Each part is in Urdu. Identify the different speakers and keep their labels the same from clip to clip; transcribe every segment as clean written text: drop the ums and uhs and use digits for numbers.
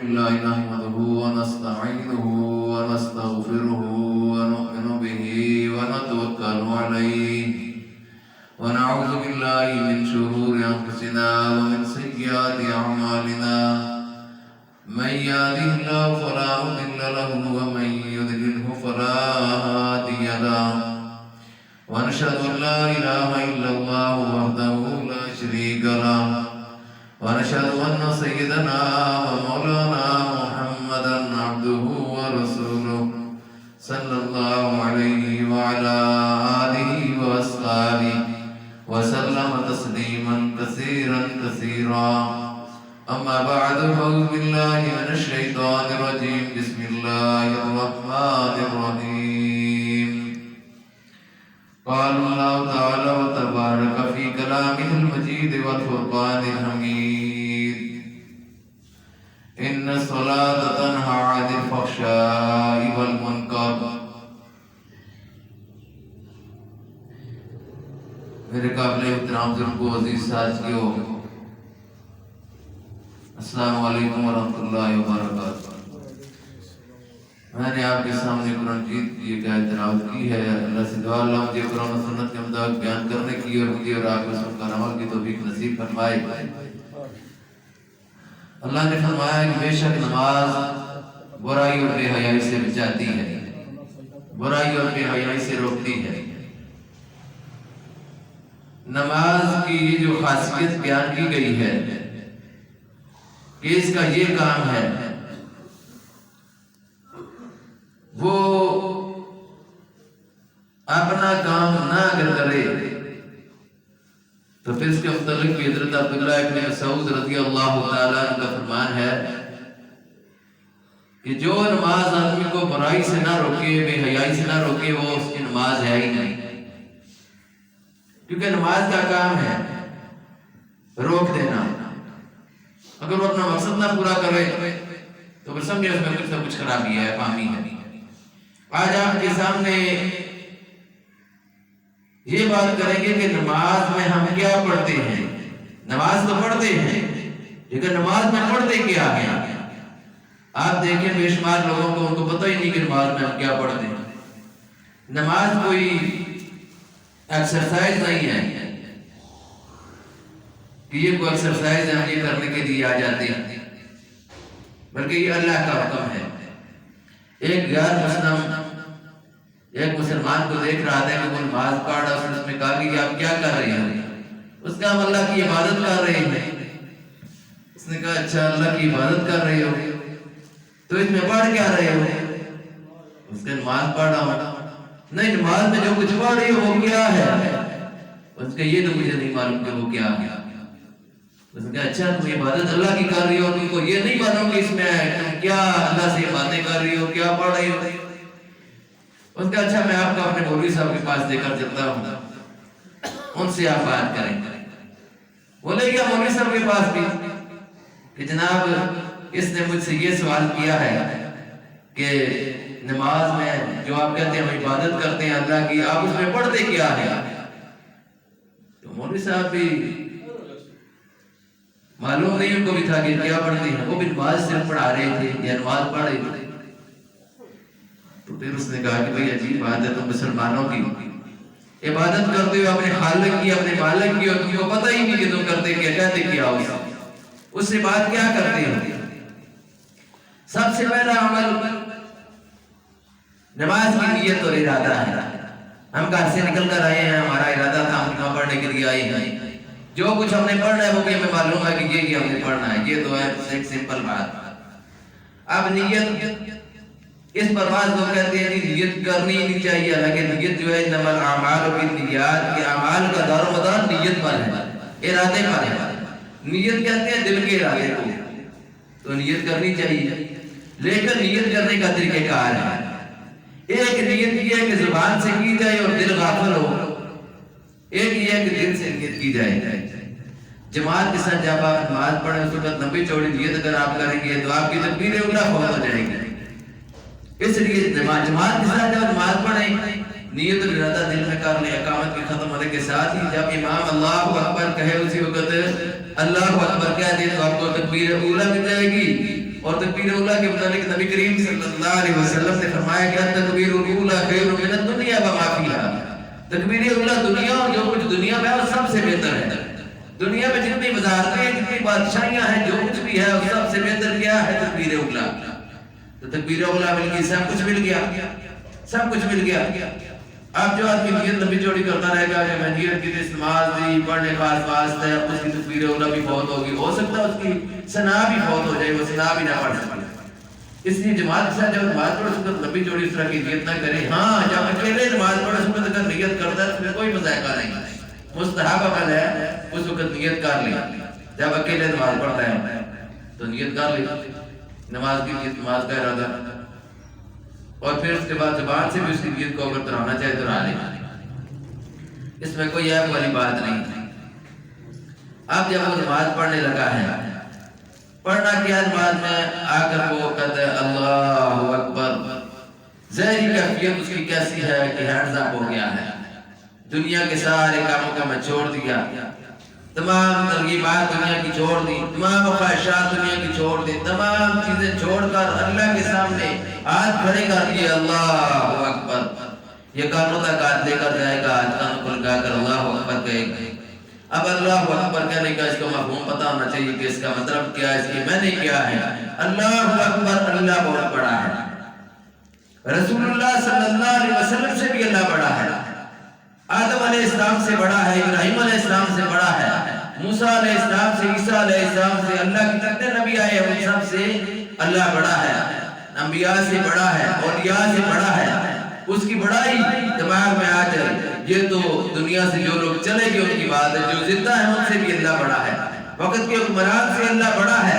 Speaker 1: لله نحمده ونستعينه ونستغفره ونؤمن به ونتوكل عليه ونعوذ بالله من شرور أنفسنا ومن سيئات أعمالنا من يهده الله فلا مضل له ومن يضلله فلا هادي له ونشهد أن لا إله إلا الله وحده لا شريك له ونشهد أن سيدنا ومولانا محمدا عبده ورسوله صلى الله عليه وعلى آله وأصحابه وسلم تسليما كثيرا كثيرا أما بعد فأعوذ بالله من الشيطان الرجيم بسم الله الرحمن الرحيم قال الله تعالى وتبارك في كلامه المجيد والفرقان الحميد إن الصلاة تنهى عن الفحشاء والمنكر. میرے قابل احترام بزرگوں عزیز ساتھیوں، السلام علیکم ورحمۃ اللہ وبرکاتہ. میں نے آپ کے سامنے قرآن مجید کی ایک آیت تلاوت کی ہے. اللہ سے دعا اللہ مجھے قرآن و سنت کے مطابق بیان کرنے کی اور مجھے اور آپ کو سن کر عمل کی توفیق نصیب فرمائے. اللہ نے فرمایا کہ بے شک نماز برائی اور بے حیائی سے بچاتی ہے، برائی اور بے حیائی سے روکتی ہے. نماز کی یہ جو خاصیت بیان کی گئی ہے کہ اس کا یہ کام ہے، وہ اپنا کام نہ اگر کرے تو پھر اس کے متعلق بھی حضرت عبداللہ ابن مسعود رضی اللہ تعالیٰ عنہ کا فرمان ہے کہ جو نماز آدمی کو برائی سے نہ روکے، بے حیائی سے نہ روکے، وہ اس کی نماز ہے ہی نہیں. کیونکہ نماز کا کام ہے روک دینا. اگر وہ اپنا مقصد نہ پورا کرے تو پھر سمجھے اس میں کچھ نہ کچھ خرابی ہے، خامی ہے. آج آپ کے سامنے یہ بات کریں گے کہ نماز میں ہم کیا پڑھتے ہیں. نماز تو پڑھتے ہیں لیکن نماز میں پڑھتے کیا ہے. آپ دیکھیں بے شمار لوگوں کو ان کو پتہ ہی نہیں کہ نماز میں ہم کیا پڑھتے ہیں. نماز کوئی ایکسرسائز نہیں ہے کہ یہ کوئی ایکسرسائز ہم یہ کرنے کے لیے آ جاتے ہیں، بلکہ یہ اللہ کا حکم ہے. ایک غیر مسلم ایک مسلمان کو دیکھ رہا تھا کہ وہ نماز پڑھ رہا، اس نے کہا کہ آپ کیا کر رہے ہیں؟ اس نے کہا ہم اللہ کی عبادت کر رہے ہیں. اس نے کہا اچھا اللہ کی عبادت کر رہے ہو تو اس میں پڑھ کیا رہے ہو؟ اس نے نماز پڑھ رہا ہوں. نہیں، نماز میں جو کچھ پڑھ رہی ہو وہ کیا ہے؟ اس نے یہ تو مجھے نہیں معلوم کہ وہ کیا ہے. اس نے کہا اچھا تم عبادت اللہ کی کر رہی ہو، تم کو یہ نہیں معلوم کہ اس میں تم کیا اللہ سے باتیں کر رہی ہو، کیا پڑھ رہی ہو؟ اس کا اچھا میں آپ کو اپنے مولوی صاحب کے پاس دے کر چلتا ہوں، ان سے آپ بات کریں. بولے کیا مولوی صاحب کے پاس بھی کہ جناب اس نے مجھ سے یہ سوال کیا ہے کہ نماز میں جو آپ کہتے ہیں ہم عبادت کرتے ہیں اللہ کی، آپ اس میں پڑھتے کیا ہے؟ تو مولوی صاحب بھی معلوم نہیں ان کو بھی تھا کہ کیا پڑھتے ہیں. وہ بھی نماز صرف پڑھا رہے تھے یا نماز پڑھ رہے تھے. تو پھر اس نے کہا کہ بھئی عجیب بات ہے، تم مسلمانوں کی عبادت کرتے ہو اپنے خالق کی، اپنے مالک کی، اور تم کو پتہ ہی نہیں کہ تم کرتے کیا، کہتے کیا ہو، اس سے بات کیا کرتے ہو. سب سے پہلا عمل نماز کی نیت اور ارادہ ہے. ہم گھر سے نکل کر آئے ہیں، ہمارا ارادہ تھا ہم نماز پڑھنے کے لیے آئے ہیں، جو کچھ ہم نے پڑھنا ہے وہ بھی ہمیں معلوم ہے کہ یہ ہم نے پڑھنا ہے. یہ تو ہے ایک سمپل بات. اب نیت، اس پر بعض لوگ کہتے ہیں نیت کرنی نہیں چاہیے، حالانکہ نیت جو ہے انما الاعمال بالنیات، کہ اعمال کا دار و مدار نیت پر ہے، ارادے پر ہے. نیت کہتے ہیں دل کے ارادے کو، تو نیت کرنی چاہیے. لیکن نیت کرنے کا طریقہ کار ہے. ایک نیت یہ ہے کہ زبان سے کی جائے اور دل غافل ہو، ایک یہ ہے کہ دل سے نیت کی جائے. جماعت کے ساتھ جب آپ نماز پڑھیں اس وقت لمبی چوڑی نیت اگر آپ کریں گے تو آپ کی تکبیر اولا فوت ہو جائے گی. اس لیے جماعت کے ساتھ جب نماز پڑھیں نیت اور ارادہ دل میں کر لیں. اقامت کے ختم ہونے کے ساتھ ہی جب امام اللہ اکبر کہے اسی وقت اللہ اکبر کہہ دے تو آپ کو تکبیر اولا مل جائے گی. اور تکبیر اولا کے متعلق نبی کریم صلی اللہ علیہ وسلم نے فرمایا کہ تکبیر الاولی خیر من الدنیا وما فیہا، تکبیر اولا دنیا اور جو کچھ دنیا میں ہے وہ سب سے بہتر ہے۔ دنیا میں جتنی وزارتیں ہیں، جتنی بادشاہیاں ہیں، جو کچھ بھی ہے وہ سب سے بہتر کیا ہے؟ تکبیر اولا۔ تو تکبیر اولا مل گئی، سب کچھ مل گیا، سب کچھ مل گیا۔ اب جو آدمی نیت لمبی چوڑی کرتا رہے گا کہ میں نیت کی نماز دی پڑھنے خاص واسطے ہے، اس کی تکبیر اولا بھی فوت ہوگی، ہو سکتا ہے اس کی ثنا بھی فوت ہو جائے، وہ ثنا بھی نہ پڑھ سکے۔ اس لیے جماعت کے ساتھ جب نماز پڑھے اس وقت لمبی چوڑی اس طرح کی نیت نہ کرے۔ ہاں جب اکیلے نماز پڑھے اس وقت اگر نیت کرتا ہے اس میں کوئی مذائقہ نہیں، مستحب عمل ہے، اس وقت نیت کر لی۔ جب اکیلے نماز پڑھتا ہے تو نیت کر لی، نماز کی نیت، نماز کا ارادہ، اور پھر اس کے بعد زبان سے بھی اس کی نیت کو اگر دہرانا چاہے تو دہرا لے، اس میں کوئی عیب والی بات نہیں۔ اب جب وہ نماز پڑھنے لگا ہے، پڑھنا کیا نماز میں آ کر وہ کہتا ہے اللہ اکبر، ظاہری کیفیت اس کی کیسی ہے کہ ہینڈز اپ ہو گیا ہے، دنیا کے سارے کاموں کو میں چھوڑ دیا، تمام ترغیبات دنیا کی چھوڑ دی، تمام خواہشات دنیا کی چھوڑ دی، تمام چیزیں چھوڑ کر اللہ کے سامنے ہاتھ کھڑے کر دیے، اللہ اکبر۔ یہ کانوں تک ہاتھ لے کر جائے گا، کانوں پر لگا کر اللہ اکبر کہے گا۔ اب اللہ اکبر کہنے کا اس کا مفہوم پتہ ہونا چاہیے کہ اس کا مطلب کیا ہے، اس کی معنی کیا ہے۔ اللہ اکبر، اللہ بہت بڑا ہے، رسول اللہ صلی اللہ علیہ وسلم سے بھی اللہ بڑا ہے، آدم علیہ السلام سے بڑا ہے، ابراہیم علیہ السلام سے بڑا ہے، موسیٰ علیہ السلام سے، عیسیٰ علیہ السلام سے، اللہ کی جتنے نبی آئے ان سب سے اللہ بڑا ہے، انبیاء سے بڑا ہے، اولیاء سے بڑا ہے۔ اس کی بڑائی دماغ میں آ جائے، یہ تو دنیا سے جو لوگ چلے گئے ان کی بات ہے، جو زندہ ہے ان سے بھی اللہ بڑا ہے، وقت کے حکمران سے اللہ بڑا ہے،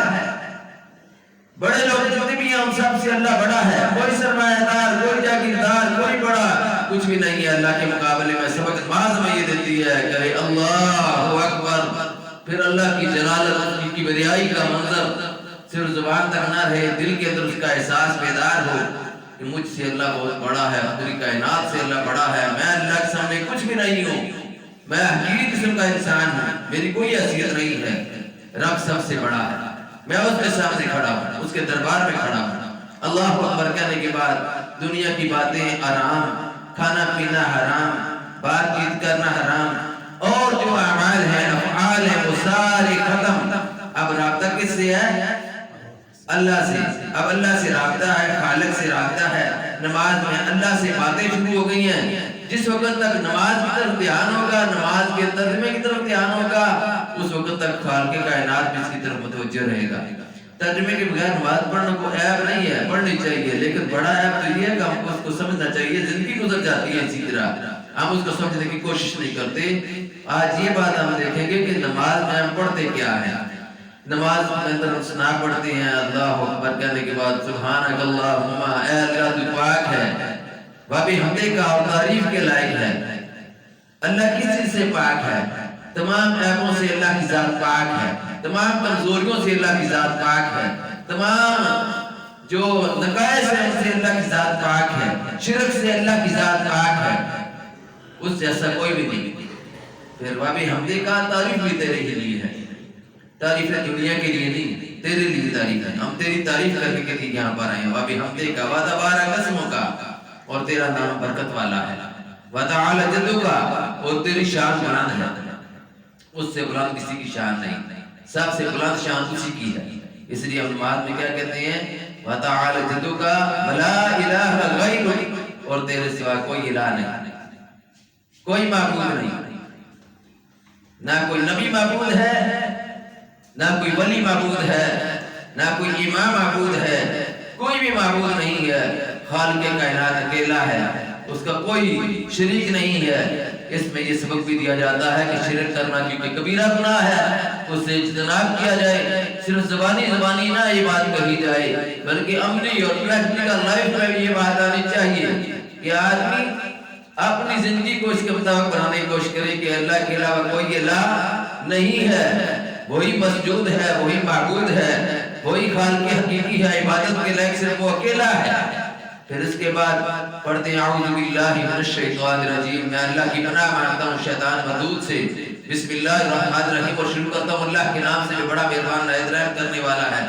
Speaker 1: بڑے لوگ جتنے بھی ہیں ان سب سے اللہ بڑا ہے۔ کوئی سرمایہ دار، کوئی جاگیردار، کوئی بڑا کچھ بھی نہیں ہے اللہ کے مقابلے میں۔ سبق نماز میں یہ دیتی ہے کہ اللہ اکبر، پھر اللہ کی جلالت، کی بڑائی کا منظر صرف زبان تک نہ رہے، دل کے اندر اس کا احساس بیدار ہو کہ مجھ سے اللہ بہت بڑا ہے، پوری کائنات سے اللہ بڑا ہے، میں اللہ کے سامنے کچھ بھی نہیں ہوں، میں حقیقی قسم کا انسان ہوں، میری کوئی حیثیت نہیں ہے، رب سب سے بڑا ہے، میں اس کے سامنے کھڑا ہوں، اس کے دربار میں کھڑا ہوں۔ اللہ اکبر کہنے کے بعد دنیا کی باتیں آرام، کھانا پینا حرام، بات چیت کرنا حرام، اور جو اعمال ہیں، افعال ہیں، وہ سارے ختم۔ اب رابطہ کس سے ہے؟ اللہ سے۔ اب اللہ سے رابطہ ہے، خالق سے رابطہ ہے۔ نماز میں اللہ سے باتیں شروع ہو گئی ہیں۔ جس وقت تک نماز کی طرف دھیان ہوگا، نماز کے ترجمے کی طرف دھیان ہوگا، اس وقت تک خالق کائنات بھی اس کی طرف متوجہ رہے گا۔ ترجمے کے بغیر نماز پڑھنا کو عیب نہیں ہے، پڑھنی چاہیے، لیکن بڑا عیب تو یہ ہے کہ ہم کو اس کو سمجھنا چاہیے، زندگی گزر جاتی ہے اسی طرح، ہم اس کو سمجھنے کی کوشش نہیں کرتے۔ آج یہ بات ہم دیکھیں گے کہ نماز میں ہم پڑھتے کیا ہیں۔ نماز میں اندر ثنا پڑھتے ہیں، اللہ اکبر کہنے کے بعد سبحانک اللہم، اے اللہ تو پاک ہے، وبحمدک، اور تعریف کے لائق ہے۔ اللہ کس چیز سے پاک ہے؟ تمام عیبوں سے اللہ کی ذات پاک ہے، تمام کمزوریوں سے اللہ کی ذات پاک ہے، تمام جو نقائص ہیں ان سے اللہ کی ذات پاک ہے، شرک سے اللہ کی ذات پاک ہے، اس جیسا کوئی بھی نہیں۔ پھر وبحمدک، تعریف بھی تیرے ہی لیے ہے، تعریف ہے دنیا کے لیے نہیں، تیرے لیے تعریف ہے، ہم تیری تعریف کرنے کے لیے یہاں پر آئے ہیں۔ وبحمدک وتبارک اسمک، اور تیرا نام برکت والا ہے، وتعالی جدک، اور تیری شان بلند ہے، اس سے بلند کسی کی شان نہیں، سب سے بلند شان اسی کی ہے۔ اس لیے ہم نماز میں کیا کہتے ہیں؟ وتعالی جدک ولا الہ غیرک، اور تیرے سوا کوئی الہ نہیں، کوئی معبود نہیں، نہ کوئی نبی معبود ہے، نہ کوئی ولی معبود ہے، نہ کوئی امام معبود ہے، کوئی بھی معبود نہیں ہے، خالق کائنات اکیلا ہے، اس کا کوئی شریک نہیں ہے۔ اس میں یہ سبق بھی دیا جاتا ہے کہ شرک کرنا کیونکہ کبیرہ گناہ ہے، اس سے اجتناب کیا جائے، صرف زبانی نہ یہ بات کہی جائے، بلکہ عملی اور پریکٹیکل لائف میں بھی یہ بات آنی چاہیے کہ آدمی اپنی زندگی کو اس کے مطابق بنانے کی کوشش کرے کہ اللہ کے علاوہ کوئی الہ نہیں ہے، وہی مسجود ہے، وہی معبود ہے، وہی خالق حقیقی ہے، عبادت کے لائق صرف وہ اکیلا ہے۔ پھر اس کے بعد پڑھتے ہیں اعوذ باللہ من الشیطان الرجیم، میں اللہ کی پناہ مانگتا ہوں شیطان مردود سے، بسم اللہ الرحمن الرحیم، اور شروع کرتا ہوں اللہ کے نام سے جو بڑا مہربان نہایت رحم کرنے والا ہے۔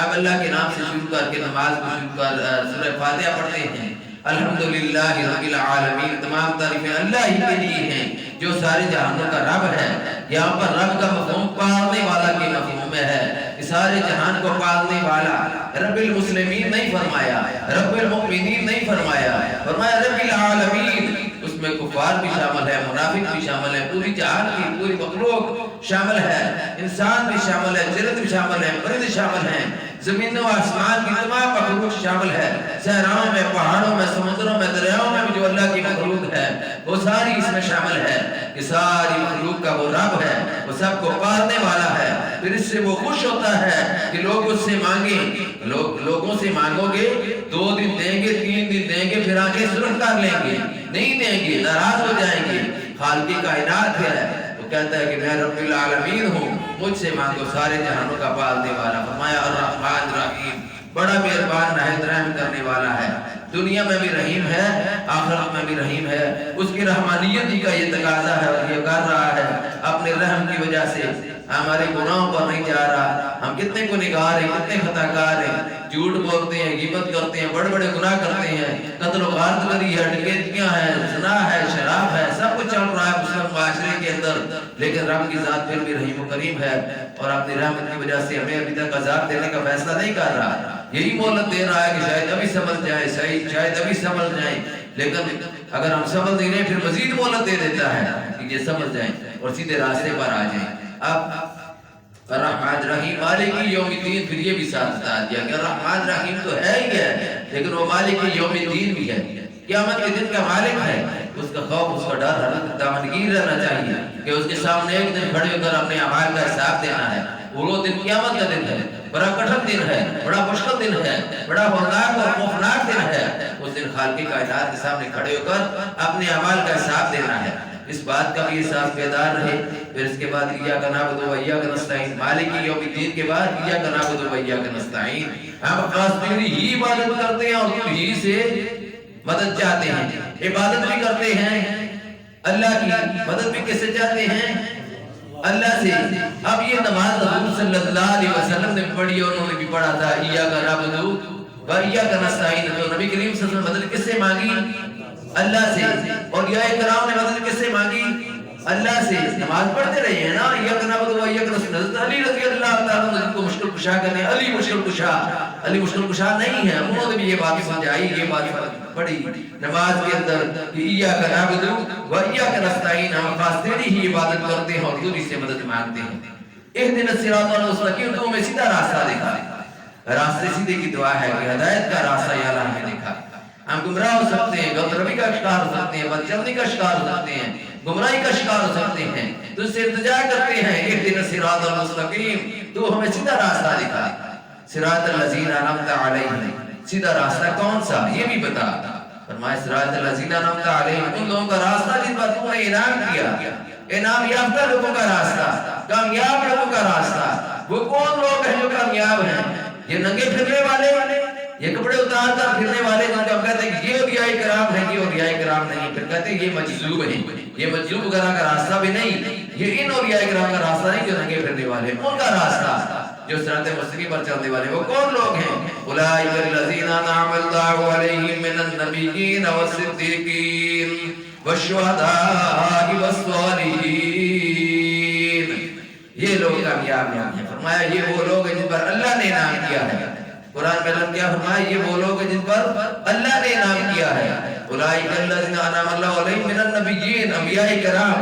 Speaker 1: اب اللہ کے نام سے شروع کر کے نماز کو شروع کر سورہ فاتحہ پڑھتے ہیں۔ الحمدللہ رب العالمین، تمام تعریفیں اللہ ہی کے لیے ہیں جو سارے جہانوں کا رب ہے۔ یہاں پر رب کا مفہوم پالنے والا کے مفہوم میں ہے، سارے جہان کو پالنے والا۔ رب المسلمین نہیں فرمایا، رب المؤمنین نہیں فرمایا، فرمایا رب العالمین۔ اس میں کفار بھی شامل ہے، منافق بھی شامل ہے، پوری جہان کی پوری مخلوق شامل ہے، انسان بھی شامل ہے، جنت بھی شامل ہے، پرندے شامل ہیں، زمین و آسمان کی تمام مخلوق شامل ہے، صحراؤں میں، پہاڑوں میں، سمندروں میں، دریاؤں میں بھی جو اللہ کی مخلوق ہے وہ ساری اس میں شامل ہے کہ ساری مخلوق کا وہ رب ہے، وہ سب کو پالنے والا ہے۔ پھر اس سے وہ خوش ہوتا ہے کہ لوگ اس سے مانگیں، لوگوں سے مانگو گے 2 دن دیں گے، 3 دن دیں گے، پھر آنکھیں سرخ کر لیں گے، نہیں دیں گے، ناراض ہو جائیں گے۔ خالق کائنات ہے، وہ کہتا ہے کہ میں رب العالمین ہوں، مجھ سے مانگو، سارے جہانوں کا پالنے والا۔ فرمایا الرحمن الرحیم، بڑا مہربان نہایت رحم کرنے والا ہے، دنیا میں بھی رحیم ہے، آخرت میں بھی رحیم ہے۔ اس کی رحمانیت ہی کا یہ تقاضا ہے اور یہ کر رہا ہے اپنے رحم کی وجہ سے ہمارے گناہوں پر نہیں جا رہا۔ ہم کتنے گنہگار ہیں، کتنے خطا کار ہیں، جھوٹ بولتے ہیں، غیبت کرتے ہیں، بڑے بڑے گناہ کرتے ہیں، قتل و غارت کری ہے، ڈکیتیاں ہیں، زنا ہے، شراب ہے، سب کچھ چل رہا ہے مسلم معاشرے کے اندر، لیکن رب کی ذات پھر بھی رحیم و کریم ہے اور اپنی رحمت کی وجہ سے ہمیں ابھی تک عذاب دینے کا فیصلہ نہیں کر رہا۔ یہی مہلت دے رہا ہے کہ شاید ابھی سمجھ جائے، شاید ابھی سمجھ جائیں، لیکن اگر ہم سمجھ نہیں رہے پھر مزید مہلت دے دیتا ہے کہ یہ سمجھ جائیں اور سیدھے راستے پر آ جائیں۔ اب الرحمن رحیم مالک یوم الدین، پھر یہ بھی ساتھ بتا دیا کہ الرحمن رحیم تو ہے ہی ہے، لیکن وہ مالک یوم الدین بھی ہے، قیامت کے دن کا مالک ہے۔ اس کا خوف، اس کا ڈر ہر دامنگیر رہنا چاہیے کہ اس کے سامنے ایک دن کھڑے ہو کر اپنے اعمال کا حساب دینا ہے۔ وہ دن قیامت کا دن ہے، بڑا کٹھن دن ہے، بڑا مشکل دن ہے، بڑا ہولناک اور خوفناک دن ہے۔ اس دن خالق کائنات کے سامنے کھڑے ہو کر اپنے اعمال کا حساب دینا ہے۔ اس بات کا بھی احساس بیدار رہے۔ پھر اس کے بعد ایاک نعبد و ایاک نستعین، مالک یوم الدین کے بعد ایاک نعبد و ایاک نستعین، ہم خاص تیری ہی عبادت کرتے ہیں اور تو ہی سے مدد چاہتے ہیں۔ عبادت بھی کرتے ہیں اللہ کی، مدد بھی کس سے چاہتے ہیں؟ اللہ سے۔ اب یہ نماز حضور صلی اللہ علیہ وسلم نے پڑھی اور انہوں نے بھی پڑھا تھا ایاک نعبد و ایاک نستعین، تو نبی کریم صلی اللہ علیہ وسلم مدد کس سے مانگی؟ اللہ سے۔ اور یہ کرام نے مدد کس سے مانگی؟ اللہ سے۔ نماز پڑھتے رہے ہیں نا، ایاک نعبد و ایاک نستعین۔ علی رضی اللہ تعالیٰ عنہ کو مشکل کشا کرنے، علی مشکل کشا، علی مشکل کشا نہیں ہے، انہوں نے بھی یہ بات سمجھائی، یہ بات پڑھی نماز کے اندر کہ ایاک نعبد و ایاک نستعین، ہم خاص تیری ہی عبادت کرتے ہیں اور تجھ سے مدد مانگتے ہیں۔ اہدنا الصراط المستقیم، تو ہمیں سیدھا راستہ دکھا۔ راستے سیدھے کی دعا ہے کہ ہدایت کا راستہ یا اللہ ہمیں دکھا۔ ہم گمراہ ہو سکتے ہیں، غلط روی کا شکار ہو سکتے ہیں، بدچلنی کا شکار ہو سکتے ہیں، گمراہی کا شکار ہو سکتے ہیں، تو اس سے التجا کرتے ہیں اہدنا الصراط المستقیم، تو ہمیں سیدھا راستہ دکھا۔ صراط الذین انعمت علیہم، سیدھا راستہ کون سا یہ بھی بتا۔ فرمایا صراط الذین انعمت علیہم، ان لوگوں کا راستہ جن پر تو نے انعام کیا، انعام یافتہ لوگوں کا راستہ، کامیاب لوگوں کا راستہ۔ وہ کون لوگ ہیں جو کامیاب ہیں؟ یہ ننگے پھرنے والے، یہ کپڑے اتار کر پھرنے والے، جن کو ہم کہتے ہیں کہ یہ اولیاء کرام ہیں، یہ اولیاء کرام نہیں، پھر کہتے ہیں یہ مجذوب ہیں، یہ مجذوب وغیرہ کا راستہ بھی نہیں، یہ ان اولیاء کرام کا راستہ نہیں جو ننگے پھرنے والے، ان کا راستہ جو صراط مستقیم پر چلنے والے۔ وہ کون لوگ ہیں؟ اولئک الذین انعم اللہ علیہم من النبیین والصدیقین والشہداء والصالحین، یہ لوگ کامیاب ہیں۔ فرمایا یہ وہ لوگ ہیں جن پر اللہ نے انعام کیا ہے۔ قرآن میں اللہ کیا فرمایا؟ یہ وہ لوگ ہیں جن پر اللہ نے انعام کیا ہے۔ اولئک الذین انعم اللہ علیہم من النبیین، انبیاء کرام،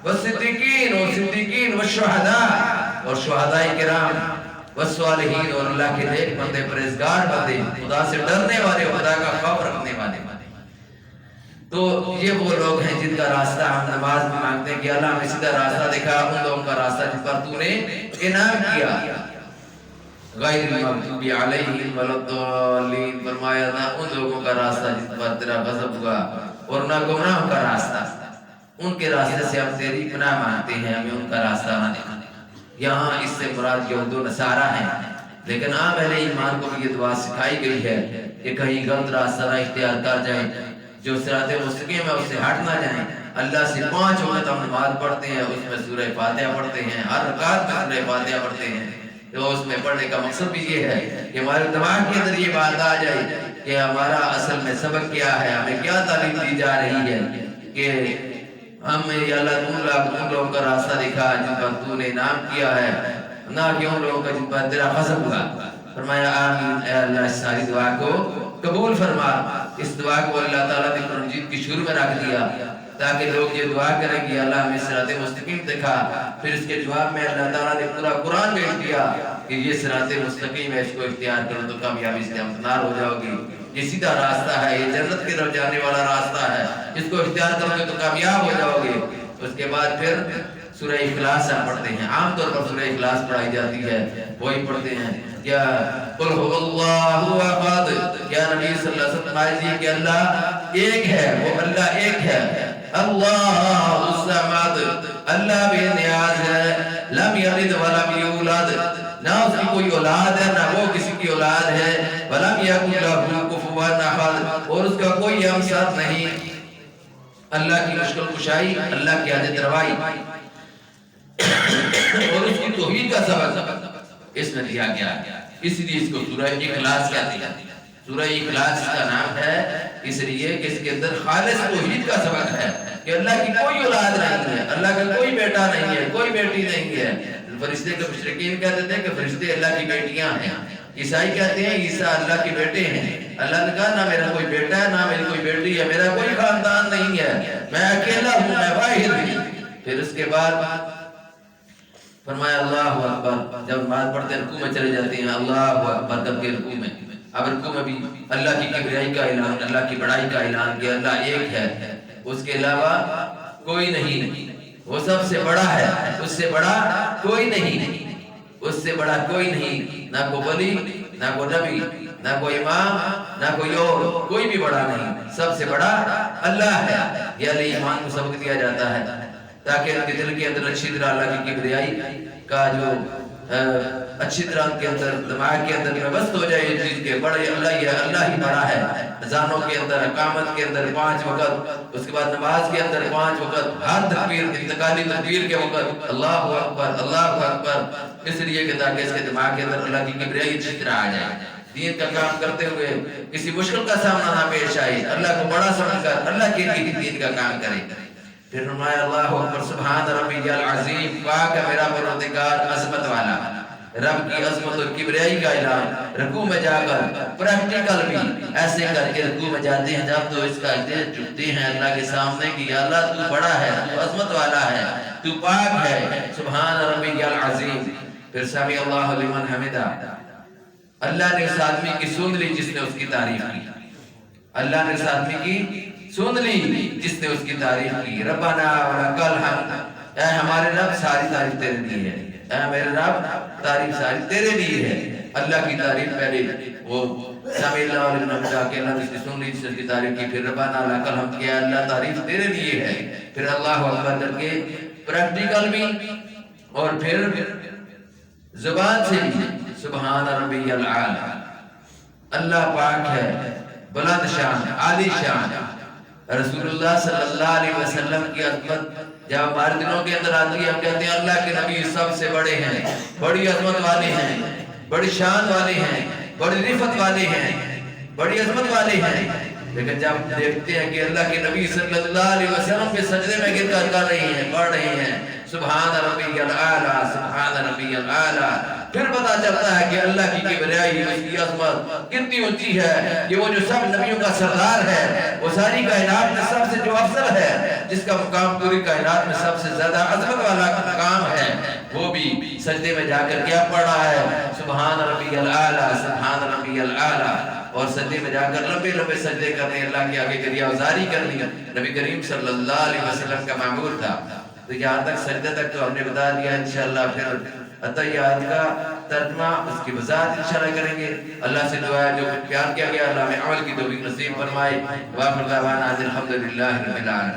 Speaker 1: والصدیقین اور صدیقین، والشہداء اور شہداء کرام، والصالحین اور اللہ کے نیک بندے، پرہیزگار بندے، خدا سے ڈرنے والے، خدا کا خوف رکھنے والے۔ تو یہ وہ لوگ ہیں جن کا راستہ ہم نماز میں مانگتے ہیں کہ اللہ ہمیں سیدھا راستہ دکھا، ان لوگوں کا راستہ جن پر تو نے انعام کیا۔ غیر المغضوب علیہم ولا الضالین، فرمایا نہ ان لوگوں کا راستہ جن پر تیرا غضب ہوا اور نہ گمراہوں کا راستہ، ان کے راستے سے ہم تیری پناہ مانگتے ہیں، ہمیں ان کا راستہ نہ دکھا۔ یہاں اس سے مراد یہود و نصارہ ہیں، لیکن عام اہل ایمان کو بھی یہ دعا سکھائی گئی ہے کہ کہیں غلط راستہ نہ اختیار کر جائیں، جو صراط مستقیم ہے اس سے ہٹ نہ جائیں۔ اللہ سے 5 وقت ہم نماز پڑھتے ہیں، اس میں سورہ فاتحہ پڑھتے ہیں، ہر رکعت میں سورہ فاتحہ پڑھتے ہیں، تو اس میں پڑھنے کا مقصد بھی یہ ہے کہ ہمارے دماغ کے اندر یہ بات آ جائے کہ ہمارا اصل میں سبق کیا ہے، ہمیں کیا تعلیم دی جا رہی ہے کہ ہمیں یا اللہ تم لوگوں کا راستہ دکھا جن پر تو نے انعام کیا ہے، نہ کہ ان لوگوں کا جن پر تیرا غضب ہوا۔ فرمایا آمین، اے اللہ اس ساری دعا کو قبول فرما۔ اس دعا کو اللہ تعالیٰ نے قرآن مجید کی شروع میں رکھ دیا تاکہ لوگ یہ دعا کریں کہ اللہ ہمیں صراط مستقیم دکھا۔ پھر اس کے جواب میں اللہ تعالیٰ نے پورا قرآن بھیج دیا کہ یہ صراط مستقیم ہے، اس کو اختیار کرو تو کامیابی سے ہمکنار ہو جاؤ گی۔ یہ سیدھا راستہ ہے، یہ جنت کی طرف جانے والا راستہ ہے، اس کو اختیار کرو گے تو کامیاب ہو جاؤ گے۔ اس کے بعد پھر سورہ اخلاص ہم پڑھتے ہیں، عام طور پر سورہ اخلاص پڑھائی جاتی ہے، وہی پڑھتے ہیں کیا قل هو اللہ احد، کیا نبی صلی اللہ علیہ وسلم فرمائے کہ اللہ ایک ہے، وہ اللہ ایک ہے، اللہ الصمد، اللہ بے نیاز ہے، لم یلد ولم یولد، نہ اس کی کوئی اولاد ہے نہ وہ کسی کی اولاد ہے، ولم یکن لہ کفوا احد، اور اس کا کوئی ہمسر نہیں۔ اللہ کی مشکل کشائی، اللہ کی حاجت روائی اور اس کی توحید کا سبق اس میں دیا گیا، اس لیے اس کو سورہ اخلاص کہتے ہیں۔ سورہ اخلاص کا نام ہے اس لیے کہ اس کے اندر خالص توحید کا سبق ہے کہ اللہ کی کوئی اولاد نہیں ہے، اللہ کا کوئی بیٹا نہیں ہے، کوئی بیٹی نہیں ہے۔ فرشتے کے مشرکین کہتے تھے کہ فرشتے اللہ کی بیٹیاں ہیں، عیسائی کہتے ہیں عیسیٰ اللہ کے بیٹے ہیں۔ اللہ نے کہا نہ میرا کوئی بیٹا ہے نہ میری کوئی بیٹی ہے، میرا کوئی خاندان نہیں ہے، میں اکیلا ہوں، میں واحد ہوں۔ پھر اس کے بعد فرمایا اللہ اکبر، جب نماز پڑھتے ہیں رکوع میں چلے جاتے ہیں اللہ اکبر کر کے رکوع میں، اب رکوع میں بھی اللہ کی کبریائی کا اعلان، اللہ کی بڑائی کا اعلان کہ اللہ ایک ہے، اس کے علاوہ کوئی نہیں، وہ سب سے بڑا ہے، اس سے بڑا کوئی نہیں، اس سے بڑا کوئی نہیں، نہ کوئی ولی نہ کوئی نبی نہ کوئی امام نہ کوئی اور، کوئی بھی بڑا نہیں، سب سے بڑا اللہ ہے۔ یہ علیہ ایمان کو سبق دیا جاتا ہے تاکہ ان کے دل کے اندر اچھی طرح اللہ کی کبریائی کا جو اچھی طرح ان کے اندر دماغ کے اندر وابست ہو جائے یہ چیز کے بڑے اللہ ہی بڑا ہے۔ اذانوں کے اندر، اقامت کے اندر 5 وقت، اس کے بعد نماز کے اندر 5 وقت، ہر تکبیر انتقالی تکبیر کے وقت اللہ اکبر اللہ اکبر، اس لیے کہ تاکہ اس کے دماغ کے اندر اللہ کی کبریائی اچھی طرح آ جائے، دین کا کام کرتے ہوئے کسی مشکل کا سامنا نہ پیش آئے، اللہ کو بڑا سمجھ کر اللہ کے لیے دین کا کام کرے۔ پھر فرمایا اللہ اکبر سبحان ربی العظیم، پاک ہے میرا پروردگار عظمت والا۔ رب کی عظمت اور کبریائی کا اعلان رکوع میں جا کر پریکٹیکل بھی ایسے کر کے رکوع میں جاتے ہیں جب تو اس کا جھکتے ہیں اللہ کے سامنے کہ یا اللہ تو بڑا ہے، تو عظمت والا ہے، تو پاک ہے، سبحان ربی العظیم۔ پھر سمی اللہ لمن حمدہ، اللہ نے اس آدمی کی سن لی جس نے اس کی تعریف کی، اللہ نے اس آدمی کی سن لی جس نے اس کی تعریف کی۔ ربنا ولک الحمد، اے ہمارے رب ساری تعریف تیرے لیے ہے، اے میرے رب تعریف ساری تیرے لیے ہے۔ اللہ کی تعریف پہلے وہ سمی اللہ لمن حمدہ کہ اللہ نے اس کی سن لی جس نے اس کی تعریف کی، پھر ربنا ولک الحمد کہ اللہ تعریف تیرے لیے ہے، پھر اللہ اکبر کر کے پریکٹیکل بھی اور پھر زبان سے بھی سبحان ربی العالی، اللہ پاک ہے، بلند شان، عالی شان۔ رسول اللہ صلی اللہ علیہ وسلم کی عظمت جب ہمارے دلوں کے اندر آتی ہے، ہم کہتے ہیں اللہ کے نبی سب سے بڑے ہیں، بڑی عظمت والے ہیں، بڑی شان والے ہیں، بڑی رفت والے ہیں، بڑی عظمت والے ہیں۔ لیکن جب دیکھتے ہیں کہ اللہ کے نبی صلی اللہ علیہ وسلم کے سجدے میں گر کر رہے ہیں، پڑھ رہے ہیں سبحان ربی العالی سبحان ربی العالی، پھر پتا چلتا ہے کہ اللہ کی کبریائی، اس کی عظمت کتنی اونچی ہے کہ وہ جو سب نبیوں کا سردار ہے، وہ ساری کائنات میں سب سے جو افضل ہے، جس کا مقام پوری کائنات میں سب سے زیادہ عظمت والا مقام ہے، وہ بھی سجدے میں جا کر کیا پڑھ رہا ہے سبحان ربی العالی سبحان ربی العالی، اور سجدے میں جا کر لمبے لمبے سجدے کرنے، اللہ کے آگے کریا وزاری کرنی نبی کریم صلی اللہ علیہ وسلم کا معمول تھا۔ تو یہاں تک سجدے تک تو ہم نے بتا دیا، انشاءاللہ پھر عطیات کا ترجمہ اس کی وضاحت انشاءاللہ کریں گے۔ اللہ سے دعا ہے جو پیار کیا گیا اللہ میں عمل کی توفیق نصیب فرمائے۔ وآخر دعوانا الحمدللہ رب العالمین۔